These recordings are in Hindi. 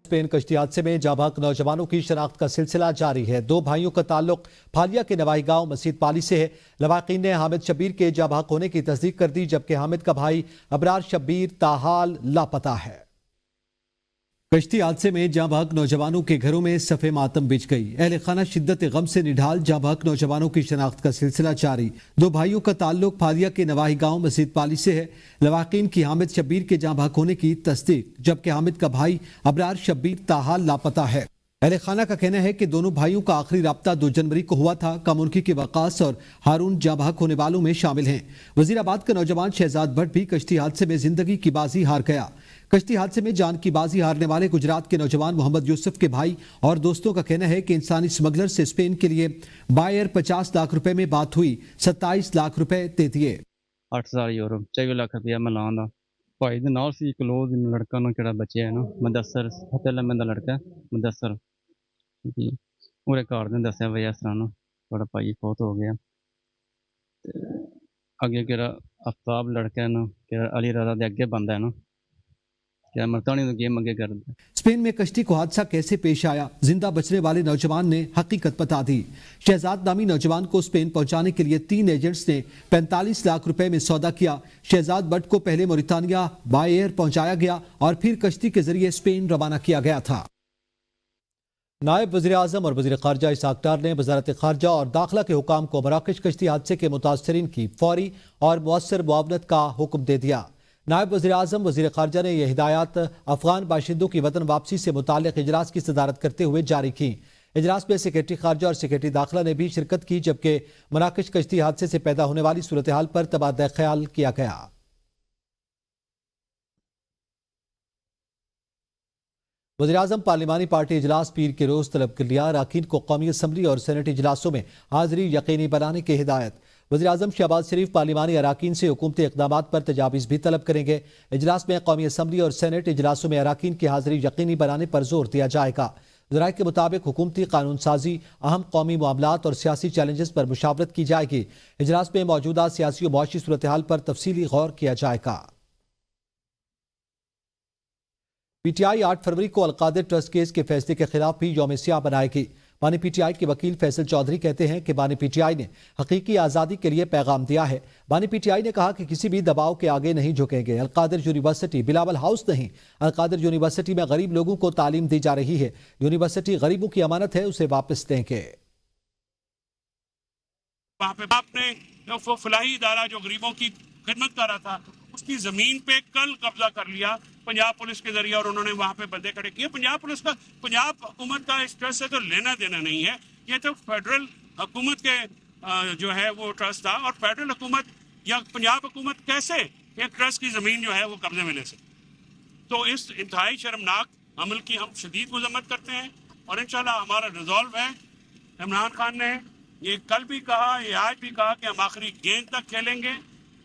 स्पेन कश्ती हादसे में जाबाक नौजवानों की शनाख्त का सिलसिला जारी है। दो भाइयों का ताल्लुक फालिया के नवाही गांव मसीद पाली से है। लवाकीन ने हामिद शब्बीर के जाबाक होने की तस्दीक कर दी, जबकि हामिद का भाई अबरार शब्बीर ताहाल लापता है। कश्ती हादसे में जाबाक नौजवानों के घरों में सफ़े मातम बिछ गई। अहले खाना शिद्दत गम से निढाल। जाबाक नौजवानों की शनाख्त का सिलसिला जारी। दो भाइयों का ताल्लुक फालिया के नवाही गांव मसीद पाली से है। लवाकीन की हामिद शब्बीर के जाबाक होने की तस्दीक, जबकि हामिद का भाई अबरार शब्बीर ताहाल लापता है। अहले खाना का कहना है कि दोनों भाइयों का आखिरी राब्ता 2 जनवरी को हुआ था। कमुनकी के वकास और हारून जाबाक होने वालों में शामिल हैं। वजीराबाद का नौजवान शहजाद भट्ट भी कश्ती हादसे में जिंदगी की बाजी हार गया। कश्ती हादसे में जान की बाजी हारने वाले गुजरात के नौजवान मोहम्मद यूसुफ के भाई और दोस्तों का कहना है कि इंसानी स्मगलर से स्पेन के लिए बायर 50 लाख रुपए में बात हुई, 27 लाख रुपए दे दिए। 8000 यूरो 24 लाख रुपया मैं लाऊंगा भाई दे नाल सी क्लोज लड़का नु केड़ा बच्चे है ना मुदस्सर फतेह लम्मे दा लड़का मुदस्सर जी पूरे घर ने दस्या भाई इस तरह ना बड़ा भाई फौत हो गया। अगे केड़ा आफ्ताब लड़का है ना केड़ा अली रजा दे अगे बंदा है ना क्या मरतानी तो गेम अगे कर दे। स्पेन में कश्ती को हादसा कैसे पेश आया, जिंदा बचने वाले नौजवान ने हकीकत बता दी। शहजाद नामी नौजवान को स्पेन पहुंचाने के लिए 3 एजेंट्स ने 45 लाख रुपए में सौदा किया। शहजाद भट्ट को पहले मोरितानिया बाय एयर पहुंचाया गया और फिर कश्ती के जरिए स्पेन रवाना किया गया था। नायब वज़ीर आज़म और वज़ीर ख़ारजा इसहाक़ डार ने वज़ारत ख़ारजा और दाखिला के हुकाम को मराकश कश्ती हादसे के मुतासरीन की फौरी और मुअस्सर मुआवनत का हुक्म दे दिया। नायब वज़ीर आज़म वज़ीर ख़ारजा ने यह हिदायत अफ़गान बाशिंदों की वतन वापसी से मुताल्लिक़ इजलास की सदारत करते हुए जारी की। इजलास में सेक्रेटरी ख़ारजा और सेक्रेटरी दाखिला ने भी शिरकत की, जबकि मराकश कश्ती हादसे से पैदा होने वाली सूरत हाल पर तबादला ख्याल किया गया। वज़ीर-ए-आज़म पार्लिमानी पार्टी इजलास पीर के रोज़ तलब कर लिया। अरकान को कौमी असम्बली और सेनेट इजलासों में हाजिरी यकीनी बनाने की हिदायत। वज़ीर-ए-आज़म शहबाज शरीफ पार्लिमानी अरकान से हुकूमती इक़दामात पर तजावीज़ भी तलब करेंगे। इजलास में कौमी असम्बली और सेनेट इजलासों में अरकान की हाजिरी यकीनी बनाने पर जोर दिया जाएगा। ज़राए के मुताबिक हुकूमती कानून साजी, अहम कौमी मामलात और सियासी चैलेंजेस पर मुशावरत की जाएगी। इजलास में मौजूदा सियासी और मुआशी सूरत हाल पर तफसीली गौर किया जाएगा। पीटीआई 8 फरवरी को अलकादिर ट्रस्ट केस के फैसले के खिलाफ भी यौम सियाह बनाएगी। बानी पीटीआई के वकील फैसल चौधरी कहते हैं कि बानी पीटीआई ने हकीकी आज़ादी के लिए पैगाम दिया है। बानी पीटीआई ने कहा कि किसी भी दबाव के आगे नहीं झुकेंगे। अलकादिर यूनिवर्सिटी बिलावल हाउस नहीं, अलकादिर यूनिवर्सिटी में गरीब लोगों को तालीम दी जा रही है। यूनिवर्सिटी गरीबों की अमानत है, उसे वापस देंगे। वहाँ पे आपने वो फलाही इदारा जो गरीबों की खिदमत कर रहा था उसकी जमीन पे कल कब्जा कर लिया पंजाब पुलिस के जरिए, और उन्होंने वहाँ पे बंदे खड़े किए। पंजाब पुलिस का, पंजाब हुकूमत का इस ट्रस्ट से तो लेना देना नहीं है। ये तो फेडरल हुकूमत के जो है वो ट्रस्ट था, और फेडरल हुकूमत या पंजाब हुकूमत कैसे एक ट्रस्ट की जमीन जो है वो कब्जे में ले सकती। तो इस इंतहाई शर्मनाक अमल की हम शदीद मजम्मत करते हैं, और इंशाल्लाह हमारा रिजॉल्व है। इमरान खान ने ये कल भी कहा, ये आज भी कहा कि हम आखिरी गेंद तक खेलेंगे।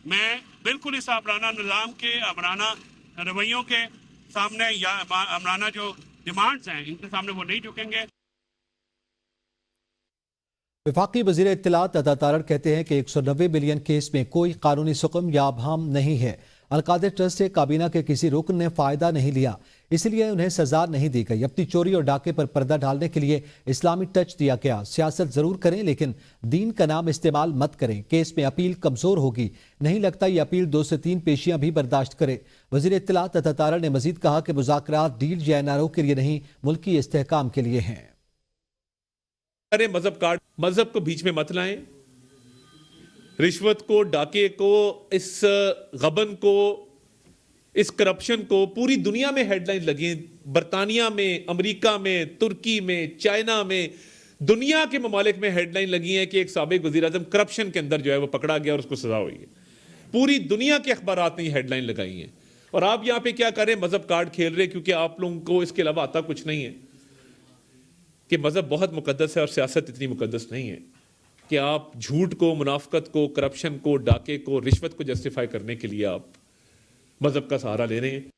मैं बिल्कुल इस अमराना निज़ाम के, अमराना रवैयों के सामने या अमराना जो डिमांड्स हैं इनके सामने वो नहीं झुकेंगे। वफाकी वज़ीर इत्तलात अता तारड़ कहते हैं कि 190 बिलियन केस में कोई कानूनी सुकम या अबहम नहीं है। अलकादिर ट्रस्ट से काबीना के किसी रुकन ने फायदा नहीं लिया, इसलिए उन्हें सजा नहीं दी गई। अपनी चोरी और डाके पर पर्दा डालने के लिए इस्लामी टच दिया गया। सियासत जरूर करें लेकिन दीन का नाम इस्तेमाल मत करें। केस में अपील कमजोर होगी, नहीं लगता ये अपील 2 से 3 पेशियां भी बर्दाश्त करे। वज़ीर इत्तलात अता तारड़ ने मजीद कहा कि मुज़ाकरात डील या एनआरओ के लिए नहीं, मुल्की इस्तेहकाम के लिए हैं। मजहब कार्ड, मजहब को बीच में मत लाएं। रिश्वत को, डाके को, इस गबन को, इस करप्शन को पूरी दुनिया में हेडलाइन लगी। बरतानिया में, अमेरिका में, तुर्की में, चाइना में, दुनिया के ममालिक में हेडलाइन लगी है कि एक साबिक वज़ीर आज़म करप्शन के अंदर जो है वो पकड़ा गया और उसको सजा हुई है। पूरी दुनिया के अखबारात ने हेडलाइन लगाई है। और आप यहां पे क्या कर रहे हैं? मजहब कार्ड खेल रहे, क्योंकि आप लोगों को इसके अलावा आता कुछ नहीं है कि मजहब बहुत मुकद्दस है और सियासत इतनी मुकद्दस नहीं है कि आप झूठ को, मुनाफकत को, करप्शन को, डाके को, रिश्वत को जस्टिफाई करने के लिए आप मजहब का सहारा ले रहे हैं।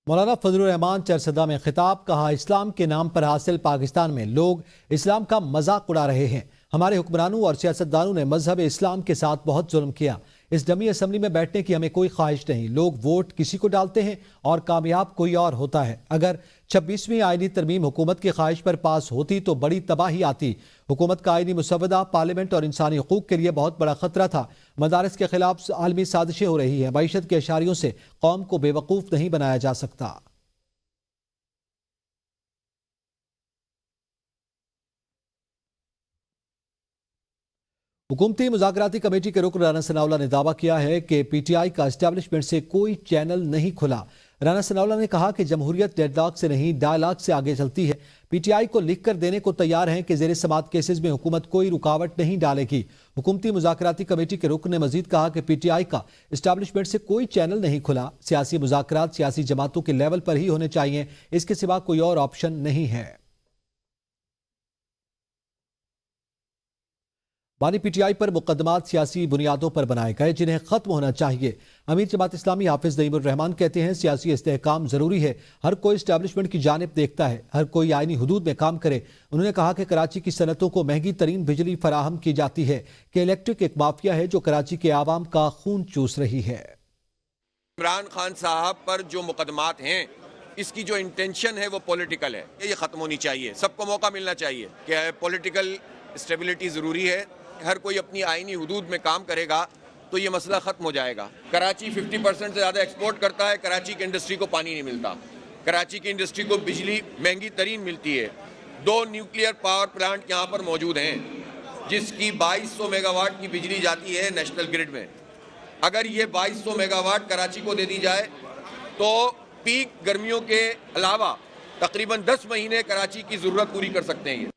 मौलाना फजलुर रहमान चरसदा में खिताब, कहा इस्लाम के नाम पर हासिल पाकिस्तान में लोग इस्लाम का मजाक उड़ा रहे हैं। हमारे हुक्मरानों और सियासतदानों ने मजहब इस्लाम के साथ बहुत जुल्म किया। इस डमी असम्बली में बैठने की हमें कोई ख्वाहिश नहीं। लोग वोट किसी को डालते हैं और कामयाब कोई और होता है। अगर 26वीं आईनी तरमीम हुकूमत की ख्वाहिश पर पास होती तो बड़ी तबाही आती। हुकूमत का आईनी मुसवदा पार्लियामेंट और इंसानी हकूक के लिए बहुत बड़ा खतरा था। मदारिस के खिलाफ आलमी साजिशें हो रही हैं। मईशत के इशारियों से कौम को बेवकूफ़ नहीं बनाया जा सकता। हुकूमती मुज़ाकराती कमेटी के रुकन राना सनाउल्लाह ने दावा किया है कि पीटीआई का एस्टेब्लिशमेंट से कोई चैनल नहीं खुला। राना सनाउल्लाह ने कहा कि जमहूरियत डेडलॉक से नहीं डायलॉग से आगे चलती है। पीटीआई को लिख कर देने को तैयार हैं कि ज़ेर समात केसेस में हुकूमत कोई रुकावट नहीं डालेगी। हुकूमती मुज़ाकराती कमेटी के रुकन ने मजीद कहा कि पीटीआई का एस्टेब्लिशमेंट से कोई चैनल नहीं खुला। सियासी मुज़ाकरात सियासी जमातों के लेवल पर ही होने चाहिए, इसके सिवा कोई और ऑप्शन नहीं है। बानी पीटीआई पर मुकदमात सियासी बुनियादों पर बनाए गए जिन्हें खत्म होना चाहिए। अमीर जमात इस्लामी हाफिज नईमुर रहमान कहते हैं सियासी इस्तेहकाम जरूरी है। हर कोई एस्टेब्लिशमेंट की जानिब देखता है, हर कोई आईनी हुदूद में काम करे। उन्होंने कहा कि कराची की सनतों को महंगी तरीन बिजली फराहम की जाती है कि इलेक्ट्रिक एक माफिया है जो कराची के आवाम का खून चूस रही है। इमरान खान साहब पर जो मुकदमात हैं, इसकी जो इंटेंशन है वो पॉलिटिकल है। ये खत्म होनी चाहिए। सबको मौका मिलना चाहिए कि पॉलिटिकल स्टेबिलिटी ज़रूरी है। हर कोई अपनी आईनी हुदूद में काम करेगा तो ये मसला ख़त्म हो जाएगा। कराची 50% से ज़्यादा एक्सपोर्ट करता है। कराची की इंडस्ट्री को पानी नहीं मिलता। कराची की इंडस्ट्री को बिजली महंगी तरीन मिलती है। 2 न्यूक्लियर पावर प्लांट यहाँ पर मौजूद हैं जिसकी 2200 मेगावाट की बिजली जाती है नेशनल ग्रिड में। अगर ये 2200 मेगावाट कराची को दे दी जाए तो पीक गर्मियों के अलावा तकरीबन 10 महीने कराची की ज़रूरत पूरी कर सकते हैं।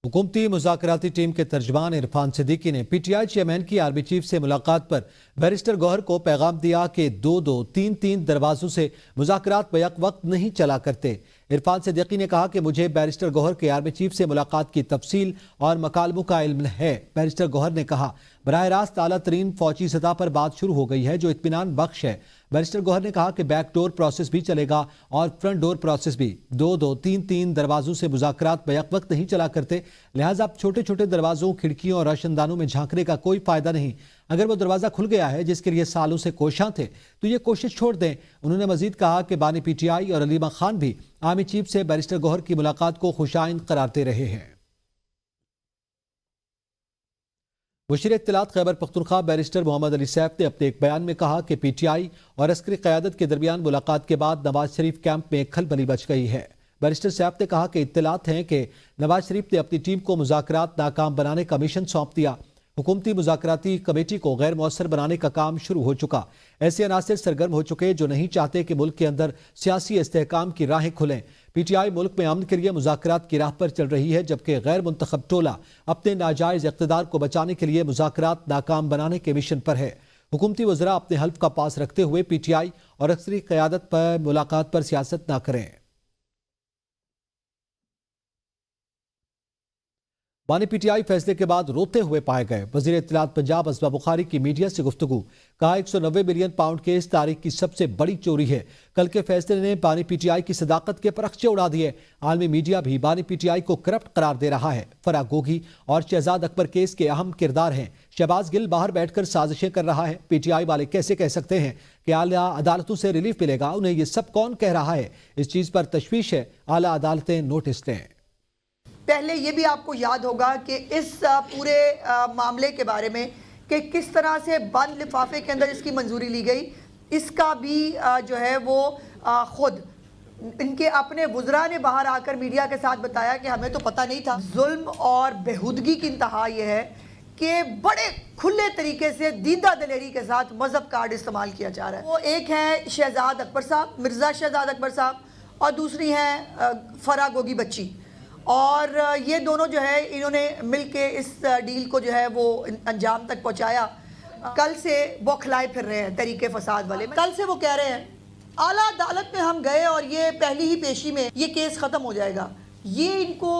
हुकूमती मुज़ाकराती टीम के तर्जमान इरफान सिद्दीकी ने पीटीआई चेयरमैन की आर्मी चीफ से मुलाकात पर बैरिस्टर गौहर को पैगाम दिया कि 2-2, 3-3 दरवाजों से मुज़ाकरात बैक वक्त नहीं चला करते। इरफान सिद्दीकी ने कहा कि मुझे बैरिस्टर गौहर के आर्मी चीफ से मुलाकात की तफसील और मकालमों का इल्म है। बैरिस्टर गौहर ने कहा बराह रास्त आला तरीन फौजी सतह पर बात शुरू हो गई है जो इत्मीनान बख्श है। बैरिस्टर गौहर ने कहा कि बैक डोर प्रोसेस भी चलेगा और फ्रंट डोर प्रोसेस भी। 2-2, 3-3 दरवाजों से मुज़ाकरात बैक वक्त नहीं चला करते, लिहाजा अब छोटे छोटे दरवाजों, खिड़कियों और रोशनदानों में झांकने का कोई फायदा नहीं। अगर वो दरवाज़ा खुल गया है जिसके लिए सालों से कोशां थे तो ये कोशिश छोड़ दें। उन्होंने मजीद कहा कि बानी पीटीआई और अलीमा खान भी आर्मी चीफ से बैरिस्टर गौहर की मुलाकात को खुशाइंद करारते रहे हैं। मुशीर इत्तलात खैबर पख्तूनख्वा बैरिस्टर मोहम्मद अली सैफ ने अपने एक बयान में कहा कि पीटीआई और अस्करी क़यादत के दरमियान मुलाकात के बाद नवाज शरीफ कैंप में खलबली मच गई है। बैरिस्टर सैफ ने कहा कि इत्तलात हैं कि नवाज शरीफ ने अपनी टीम को मुज़ाकरात नाकाम बनाने का मिशन सौंप दिया। हुकूमती मुज़ाकराती कमेटी को गैर मौसर बनाने का काम शुरू हो चुका। ऐसे अनासिर सरगर्म हो चुके जो नहीं चाहते कि मुल्क के अंदर सियासी इस्तेहकाम की राहें खुलें। पीटीआई मुल्क में अमन के लिए मुज़ाकरात की राह पर चल रही है जबकि गैर मुंतखब टोला अपने नाजायज़ इक़्तिदार को बचाने के लिए मुज़ाकरात नाकाम बनाने के मिशन पर है। हुकूमती वज़रा अपने हल्फ का पास रखते हुए पीटीआई और अस्करी क़यादत पर मुलाकात पर सियासत न करें। बानी पीटीआई फैसले के बाद रोते हुए पाए गए। वज़ीर इत्तलात पंजाब असबा बुखारी की मीडिया से गुफ्तगू, कहा 190 मिलियन पाउंड के इस तारीख की सबसे बड़ी चोरी है। कल के फैसले ने बानी पीटीआई की सदाकत के परखचे उड़ा दिए। आलमी मीडिया भी बानी पीटीआई को करप्ट करार दे रहा है। फराह गोगी और शहजाद अकबर केस के अहम किरदार हैं। शहबाज गिल बाहर बैठकर साजिशें कर रहा है। पीटीआई वाले कैसे कह सकते हैं कि आला अदालतों से रिलीफ मिलेगा? उन्हें ये सब कौन कह रहा है? इस चीज पर तशवीश है। आला अदालतें नोटिस लें। पहले ये भी आपको याद होगा कि इस पूरे मामले के बारे में कि किस तरह से बंद लिफाफे के अंदर इसकी मंजूरी ली गई, इसका भी जो है वो खुद इनके अपने वुज़रा ने बाहर आकर मीडिया के साथ बताया कि हमें तो पता नहीं था। जुल्म और बेहुदगी की इंतहा ये है कि बड़े खुले तरीके से दीदा दलेरी के साथ मजहब कार्ड इस्तेमाल किया जा रहा है। वो एक है शहजाद अकबर साहब, मिर्ज़ा शहजाद अकबर साहब, और दूसरी हैं फराह गोगी बच्ची। और ये दोनों जो है इन्होंने मिलके इस डील को जो है वो अंजाम तक पहुंचाया। कल से बौखलाए फिर रहे हैं तरीके फसाद वाले। कल से वो कह रहे हैं आला अदालत में हम गए और ये पहली ही पेशी में ये केस ख़त्म हो जाएगा। ये इनको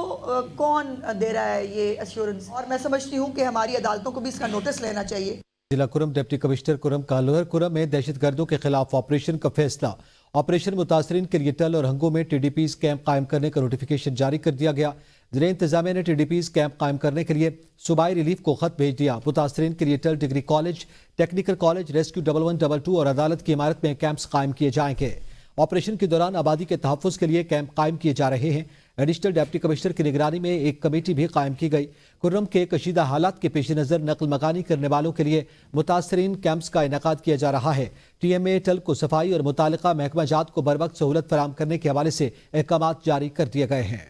कौन दे रहा है ये एश्योरेंस? और मैं समझती हूँ कि हमारी अदालतों को भी इसका नोटिस लेना चाहिए। जिला कुरम डिप्टी कमिश्नर कुरम का लोअर कुरम में दहशतगर्दों के खिलाफ ऑपरेशन का फैसला। ऑपरेशन मुतासरीन के लिए टल और हंगों में टीडीपी कैंप कायम करने का नोटिफिकेशन जारी कर दिया गया। ज़िले इंतजामिया ने TDPs कैंप कायम करने के लिए सूबाई रिलीफ को खत भेज दिया। मुतासरीन के लिए टल degree college, technical college, rescue 1112 और अदालत की इमारत में कैंप्स कायम किए जाएंगे। ऑपरेशन के दौरान आबादी के तहफ़्फ़ुज़ के लिए कैंप कायम किए जा रहे हैं। एडिशनल डिप्टी कमिश्नर की निगरानी में एक कमेटी भी कायम की गई। कुर्रम के कशीदा हालात के पेश नज़र नकल मकानी करने वालों के लिए मुतासरीन कैंप्स का इनेकाद किया जा रहा है। TMA टल को सफाई और मुतालिका महकमा जात को बर वक्त सहूलत फराम करने के हवाले से अहकाम जारी कर दिए गए हैं।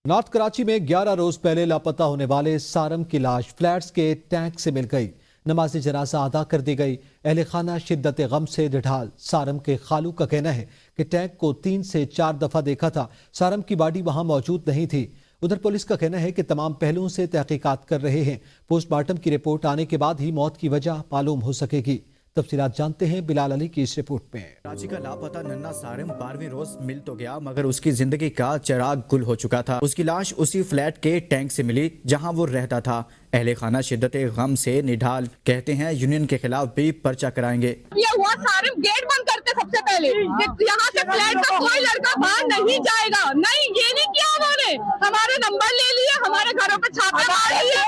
नॉर्थ कराची में 11 रोज पहले लापता होने वाले सारम की लाश फ्लैट्स के टैंक से मिल गई। नमाज जनाजा अदा कर दी गई। अहले खाना शिद्दत गम से निढाल। सारम के खालू का कहना है कि टैंक को 3 से 4 दफा देखा था। सारम की बॉडी वहां मौजूद नहीं थी। उधर पुलिस का कहना है कि तमाम पहलुओं से तहकीकात कर रहे हैं। पोस्टमार्टम की रिपोर्ट आने के बाद ही मौत की वजह मालूम हो सकेगी। तफसीलात जानते हैं बिलाल अली की इस रिपोर्ट में। कराची का लापता नन्ना सारम 12वें रोज मिल तो गया, मगर उसकी जिंदगी का चिराग गुल हो चुका था। उसकी लाश उसी फ्लैट के टैंक से मिली जहां वो रहता था। अहले खाना शिद्दत गम से निढाल, कहते हैं यूनियन के खिलाफ भी पर्चा कराएंगे। ये हुआ सारम गेट बंद करते सबसे पहले, यहाँ से फ्लैट का कोई लड़का बाहर नहीं जाएगा। नहीं, ये नहीं किया उन्होंने। हमारे नंबर ले लिए, हमारे घरों पे छापे मार लिए।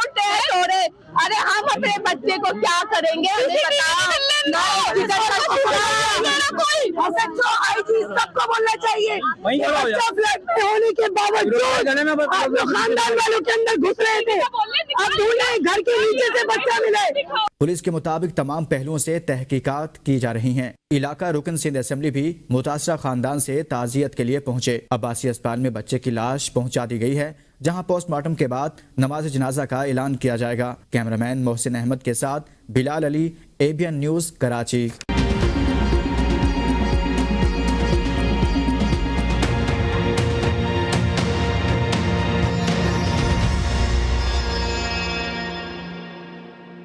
अरे हम अपने बच्चे को क्या करेंगे? सबको बोलना चाहिए। फ्लैट में होने के बावजूद खानदान वालों के अंदर घुस रहे थे। अब घर के नीचे से बच्चा मिले। पुलिस के मुताबिक तमाम पहलुओं से तहकीकात की जा रही हैं। इलाका रुकन सिंध असेंबली भी मुतासरा खानदान से ताजियत के लिए पहुंचे। अब्बासी अस्पताल में बच्चे की लाश पहुंचा दी गई है, जहां पोस्टमार्टम के बाद नमाज जनाजा का ऐलान किया जाएगा। कैमरामैन मोहसिन अहमद के साथ बिलाल अली, ABN न्यूज़, कराची।